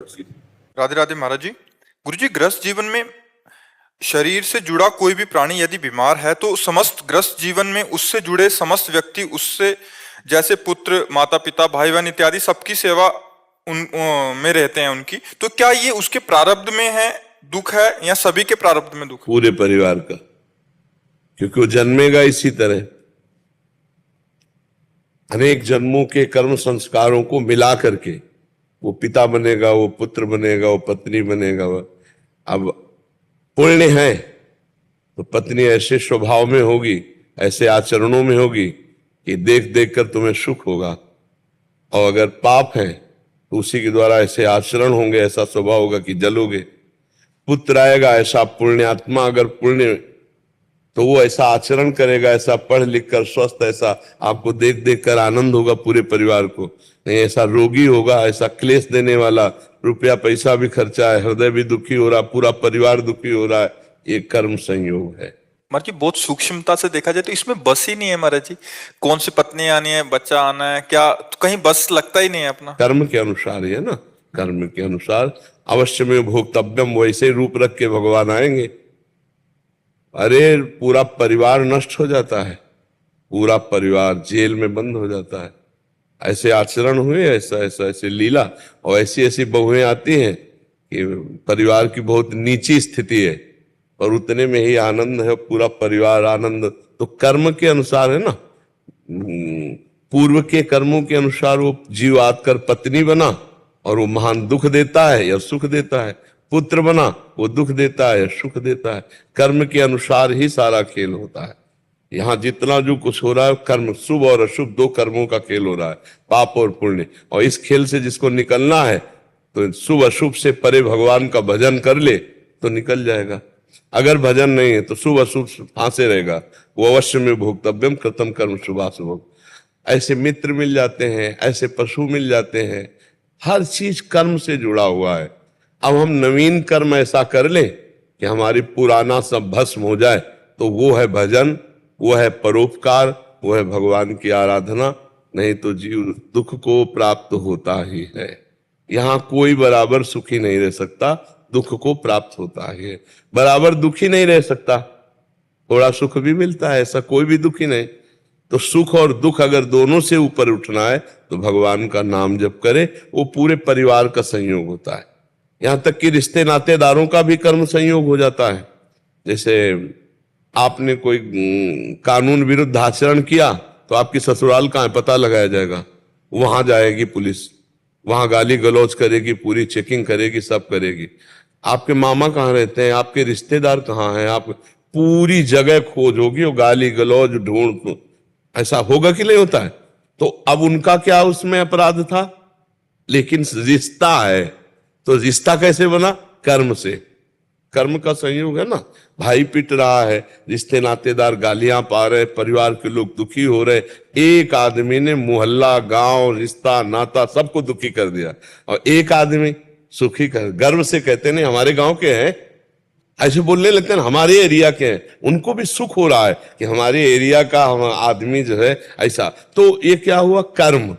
राधे राधे महाराज जी। गुरु जी, गृहस्थ जीवन में शरीर से जुड़ा कोई भी प्राणी यदि बीमार है तो समस्त गृहस्थ जीवन में उससे जुड़े समस्त व्यक्ति उससे जैसे पुत्र, माता पिता, भाई बहन इत्यादि सबकी सेवा में रहते हैं उनकी, तो क्या ये उसके प्रारब्ध में है दुख है या सभी के प्रारब्ध में दुख है? पूरे परिवार का, क्योंकि वो जन्मेगा इसी तरह। अनेक जन्मों के कर्म संस्कारों को मिला करके वो पिता बनेगा, वो पुत्र बनेगा, वो पत्नी बनेगा। अब पुण्य है तो पत्नी ऐसे स्वभाव में होगी, ऐसे आचरणों में होगी कि देख देख कर तुम्हें सुख होगा, और अगर पाप है तो उसी के द्वारा ऐसे आचरण होंगे, ऐसा स्वभाव होगा कि जलोगे। पुत्र आएगा ऐसा पुण्यात्मा, अगर पुण्य तो वो ऐसा आचरण करेगा, ऐसा पढ़ लिख कर स्वस्थ, ऐसा आपको देख देख कर आनंद होगा पूरे परिवार को। नहीं ऐसा रोगी होगा, ऐसा क्लेश देने वाला, रुपया पैसा भी खर्चा है, हृदय भी दुखी हो रहा, पूरा परिवार दुखी हो रहा है, ये कर्म संयोग है। महाराज जी, बहुत सूक्ष्मता से देखा जाए तो इसमें बस ही नहीं है महाराज जी। कौन सी पत्नी आनी है, बच्चा आना है, क्या तो कहीं बस लगता ही नहीं है अपना। कर्म के अनुसार है ना, कर्म के अनुसार अवश्य में भोक्तव्यम, वैसे रूप रख के भगवान आएंगे। अरे पूरा परिवार नष्ट हो जाता है, पूरा परिवार जेल में बंद हो जाता है। ऐसे आचरण हुए, ऐसा ऐसा ऐसे लीला, और ऐसी ऐसी बहुएं आती हैं कि परिवार की बहुत नीची स्थिति है और उतने में ही आनंद है, पूरा परिवार आनंद। तो कर्म के अनुसार है ना, पूर्व के कर्मों के अनुसार वो जीव आकर पत्नी बना और वो महान दुख देता है या सुख देता है, पुत्र बना वो दुख देता है या सुख देता है। कर्म के अनुसार ही सारा खेल होता है। यहाँ जितना जो कुछ हो रहा है कर्म, शुभ और अशुभ दो कर्मों का खेल हो रहा है, पाप और पुण्य। और इस खेल से जिसको निकलना है तो शुभ अशुभ से परे भगवान का भजन कर ले तो निकल जाएगा। अगर भजन नहीं है तो शुभ अशुभ फांसे रहेगा। वो अवश्य में भोक्तव्यम कृतम कर्म शुभाशुभ। ऐसे मित्र मिल जाते हैं, ऐसे पशु मिल जाते हैं, हर चीज कर्म से जुड़ा हुआ है। अब हम नवीन कर्म ऐसा कर ले कि हमारी पुराना सब भस्म हो जाए, तो वो है भजन, वो है परोपकार, वो है भगवान की आराधना। नहीं तो जीव दुख को प्राप्त होता ही है। यहाँ कोई बराबर सुखी नहीं रह सकता, दुख को प्राप्त होता है। बराबर दुखी नहीं रह सकता, थोड़ा सुख भी मिलता है, ऐसा कोई भी दुखी नहीं। तो सुख और दुख अगर दोनों से ऊपर उठना है तो भगवान का नाम जप करे, वो पूरे परिवार का संयोग होता है। यहां तक कि रिश्ते नातेदारों का भी कर्म संयोग हो जाता है। जैसे आपने कोई कानून विरुद्ध आचरण किया तो आपकी ससुराल कहाँ है पता लगाया जाएगा, वहां जाएगी पुलिस, वहां गाली गलौज करेगी, पूरी चेकिंग करेगी, सब करेगी। आपके मामा कहाँ रहते हैं, आपके रिश्तेदार कहाँ हैं, आप पूरी जगह खोज होगी और गाली गलौज ढूंढ। ऐसा होगा कि नहीं होता है? तो अब उनका क्या उसमें अपराध था? लेकिन रिश्ता है, तो रिश्ता कैसे बना? कर्म से। कर्म का संयोग है ना। भाई पिट रहा है, रिश्ते नातेदार गालियां पा रहे, परिवार के लोग दुखी हो रहे, एक आदमी ने मोहल्ला, गांव, रिश्ता नाता सबको दुखी कर दिया, और एक आदमी सुखी कर। गर्व से कहते नहीं हमारे गांव के हैं, ऐसे बोलने लगते हैं हमारे एरिया के हैं। उनको भी सुख हो रहा है कि हमारे एरिया का हम आदमी जो है ऐसा। तो ये क्या हुआ? कर्म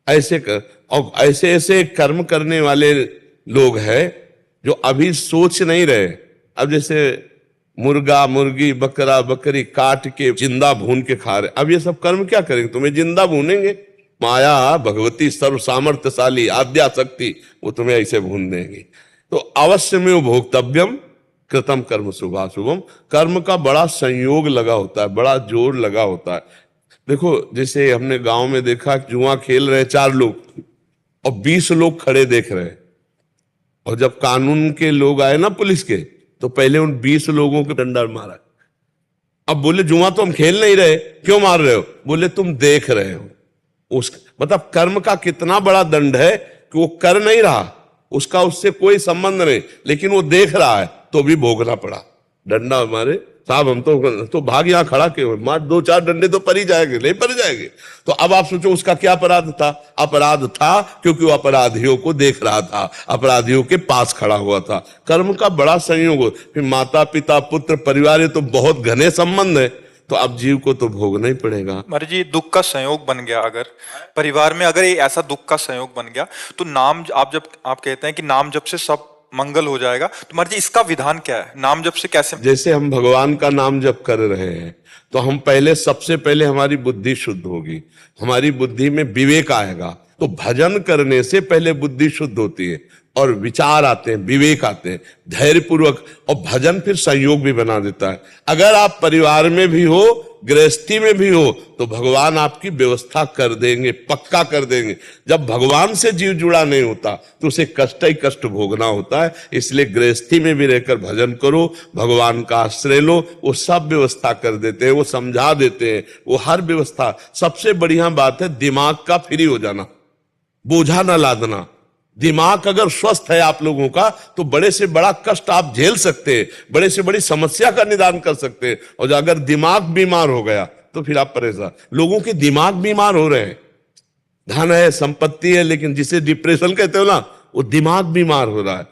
ऐसे कर। और ऐसे ऐसे कर्म करने वाले लोग हैं जो अभी सोच नहीं रहे। अब जैसे मुर्गा, मुर्गी, बकरा, बकरी काट के जिंदा भून के खा रहे, अब ये सब कर्म क्या करेंगे? तुम्हें जिंदा भूनेंगे। माया भगवती सर्व सामर्थ्यशाली आद्या शक्ति, वो तुम्हें ऐसे भून देंगे। तो अवश्य में वो भोक्तव्यम कृतम कर्म शुभाशुभम। कर्म का बड़ा संयोग लगा होता है, बड़ा जोर लगा होता है। देखो जैसे हमने गांव में देखा, जुआ खेल रहे 4 लोग और 20 लोग खड़े देख रहे हैं, और जब कानून के लोग आए ना पुलिस के, तो पहले उन 20 लोगों को डंडा मारा। अब बोले जुआ तो हम खेल नहीं रहे, क्यों मार रहे हो? बोले तुम देख रहे हो। उस मतलब कर्म का कितना बड़ा दंड है कि वो कर नहीं रहा, उसका उससे कोई संबंध नहीं, लेकिन वो देख रहा है तो भी भोगना पड़ा। डंडा मारे साहब, हम तो भाग यहां खड़ा के मार, 2-4 डंडे तो पड़ ही जाएंगे, नहीं पड़ जाएंगे। तो अब आप सोचो उसका क्या अपराध था? अपराध था क्योंकि वो अपराधियों को देख रहा था, अपराधियों के पास खड़ा हुआ था। कर्म का बड़ा संयोग हो। फिर माता पिता पुत्र परिवार, ये तो बहुत घने संबंध है। तो अब जीव को तो भोगना ही पड़ेगा। महाराज जी, दुख का संयोग बन गया, अगर परिवार में अगर ये ऐसा दुख का संयोग बन गया, तो नाम आप कहते हैं कि नाम जप से सब मंगल हो जाएगा, तो महाराज जी इसका विधान क्या है? नाम जप से कैसे? जैसे हम भगवान का नाम जप कर रहे हैं तो हम सबसे पहले हमारी बुद्धि शुद्ध होगी, हमारी बुद्धि में विवेक आएगा। तो भजन करने से पहले बुद्धि शुद्ध होती है और विचार आते हैं, विवेक आते हैं, धैर्य पूर्वक, और भजन फिर संयोग भी बना देता है। अगर आप परिवार में भी हो, गृहस्थी में भी हो, तो भगवान आपकी व्यवस्था कर देंगे, पक्का कर देंगे। जब भगवान से जीव जुड़ा नहीं होता तो उसे कष्ट ही कष्ट भोगना होता है। इसलिए गृहस्थी में भी रहकर भजन करो, भगवान का आश्रय लो, वो सब व्यवस्था कर देते हैं, वो समझा देते हैं, वो हर व्यवस्था। सबसे बढ़िया बात है दिमाग का फ्री हो जाना, बोझा ना लादना। दिमाग अगर स्वस्थ है आप लोगों का तो बड़े से बड़ा कष्ट आप झेल सकते हैं, बड़े से बड़ी समस्या का निदान कर सकते हैं। और अगर दिमाग बीमार हो गया तो फिर आप परेशान। लोगों के दिमाग बीमार हो रहे हैं, धन है, संपत्ति है, लेकिन जिसे डिप्रेशन कहते हो ना, वो दिमाग बीमार हो रहा है।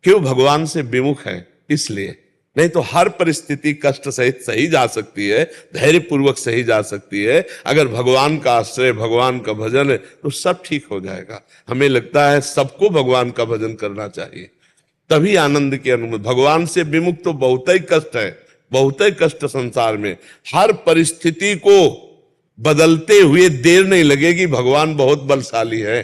क्यों? भगवान से विमुख है इसलिए। नहीं तो हर परिस्थिति कष्ट सहित सही जा सकती है, धैर्य पूर्वक सही जा सकती है। अगर भगवान का आश्रय, भगवान का भजन है तो सब ठीक हो जाएगा। हमें लगता है सबको भगवान का भजन करना चाहिए, तभी आनंद की अनुभूति। भगवान से विमुख तो बहुत ही कष्ट है, बहुत ही कष्ट संसार में। हर परिस्थिति को बदलते हुए देर नहीं लगेगी, भगवान बहुत बलशाली है।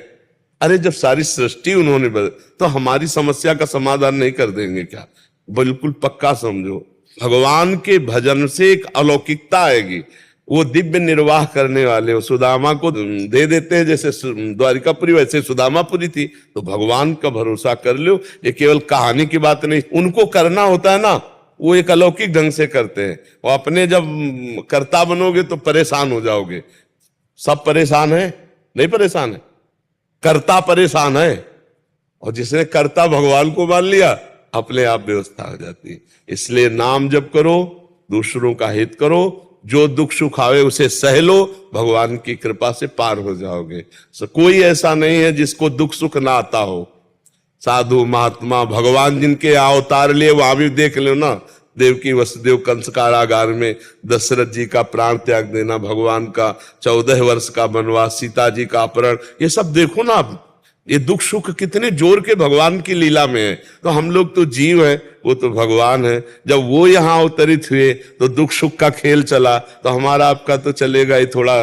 अरे जब सारी सृष्टि उन्होंने बदल, तो हमारी समस्या का समाधान नहीं कर देंगे क्या? बिल्कुल पक्का समझो, भगवान के भजन से एक अलौकिकता आएगी। वो दिव्य निर्वाह करने वाले, वो सुदामा को दे देते हैं, जैसे द्वारिकापुरी वैसे सुदामापुरी थी। तो भगवान का भरोसा कर लो, ये केवल कहानी की बात नहीं, उनको करना होता है ना, वो एक अलौकिक ढंग से करते हैं। वो अपने जब कर्ता बनोगे तो परेशान हो जाओगे। सब परेशान है? नहीं परेशान है, कर्ता परेशान है। और जिसने कर्ता भगवान को मान लिया, अपने आप व्यवस्था हो जाती है। इसलिए नाम जप करो, दूसरों का हित करो, जो दुख सुख आवे उसे सह लो, भगवान की कृपा से पार हो जाओगे। कोई ऐसा नहीं है जिसको दुख सुख ना आता हो। साधु महात्मा भगवान जिनके अवतार लिए, वहां भी देख लो ना, देवकी वसुदेव कंस कारागार में दशरथ जी का प्राण त्याग देना, भगवान का 14 वर्ष का वनवास, सीता जी का अपहरण, ये सब देखो ना आप। ये दुख सुख कितने जोर के भगवान की लीला में है। तो हम लोग तो जीव हैं, वो तो भगवान है। जब वो यहाँ अवतरित हुए तो दुख सुख का खेल चला, तो हमारा आपका तो चलेगा ही। थोड़ा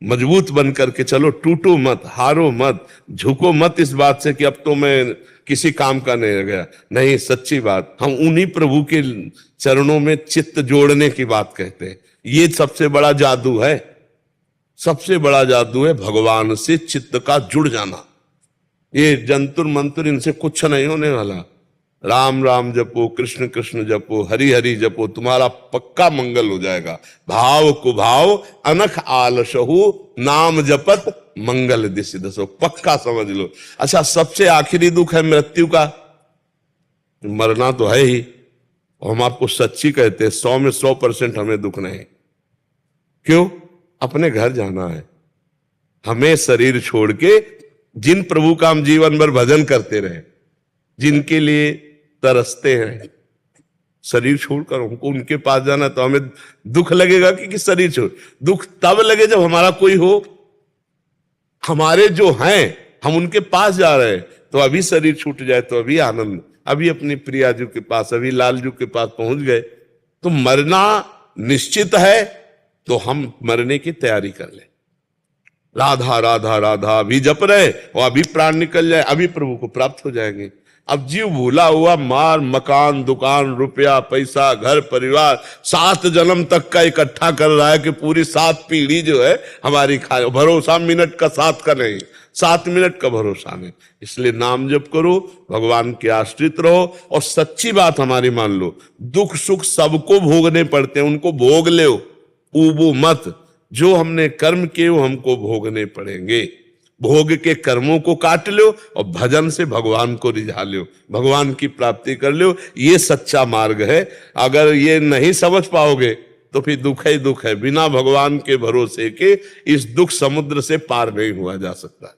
मजबूत बन करके चलो, टूटो मत, हारो मत, झुको मत इस बात से कि अब तो मैं किसी काम का नहीं रह गया। नहीं, सच्ची बात, हम उन्हीं प्रभु के चरणों में चित्त जोड़ने की बात कहते हैं। ये सबसे बड़ा जादू है, सबसे बड़ा जादू है भगवान से चित्त का जुड़ जाना। ये जंतुर मंतुर, इनसे कुछ नहीं होने वाला। राम राम जपो, कृष्ण कृष्ण जपो, हरि हरि जपो, तुम्हारा पक्का मंगल हो जाएगा। भाव कुभाव अनख आलसहु, नाम जपत मंगल दिशि दसो, पक्का समझ लो। अच्छा, सबसे आखिरी दुख है मृत्यु का, मरना तो है ही। हम आपको सच्ची कहते हैं, 100 में 100% हमें दुख नहीं। क्यों? अपने घर जाना है। हमें शरीर छोड़ के, जिन प्रभु का हम जीवन भर भजन करते रहे, जिनके लिए तरसते हैं, शरीर छोड़कर हमको उनके पास जाना, तो हमें दुख लगेगा कि शरीर छोड़। दुख तब लगे जब हमारा कोई हो, हमारे जो हैं हम उनके पास जा रहे हैं। तो अभी शरीर छूट जाए तो अभी आनंद, अभी अपनी प्रियाजू के पास, अभी लालजू के पास पहुंच गए। तो मरना निश्चित है, तो हम मरने की तैयारी कर लें। राधा राधा राधा अभी जप रहे और अभी प्राण निकल जाए, अभी प्रभु को प्राप्त हो जाएंगे। अब जीव भूला हुआ मार मकान दुकान रुपया पैसा घर परिवार 7 जन्म तक का इकट्ठा कर रहा है कि पूरी 7 पीढ़ी जो है हमारी खाए। भरोसा मिनट का 7 का नहीं, 7 मिनट का भरोसा नहीं। इसलिए नाम जप करो, भगवान के आश्रित रहो, और सच्ची बात हमारी मान लो, दुख सुख सबको भोगने पड़ते हैं, उनको भोग लो, ऊबो मत। जो हमने कर्म किए वो हमको भोगने पड़ेंगे। भोग के कर्मों को काट लो और भजन से भगवान को रिझा लो, भगवान की प्राप्ति कर लो। ये सच्चा मार्ग है। अगर ये नहीं समझ पाओगे तो फिर दुख ही दुख है। बिना भगवान के भरोसे के इस दुख समुद्र से पार नहीं हुआ जा सकता।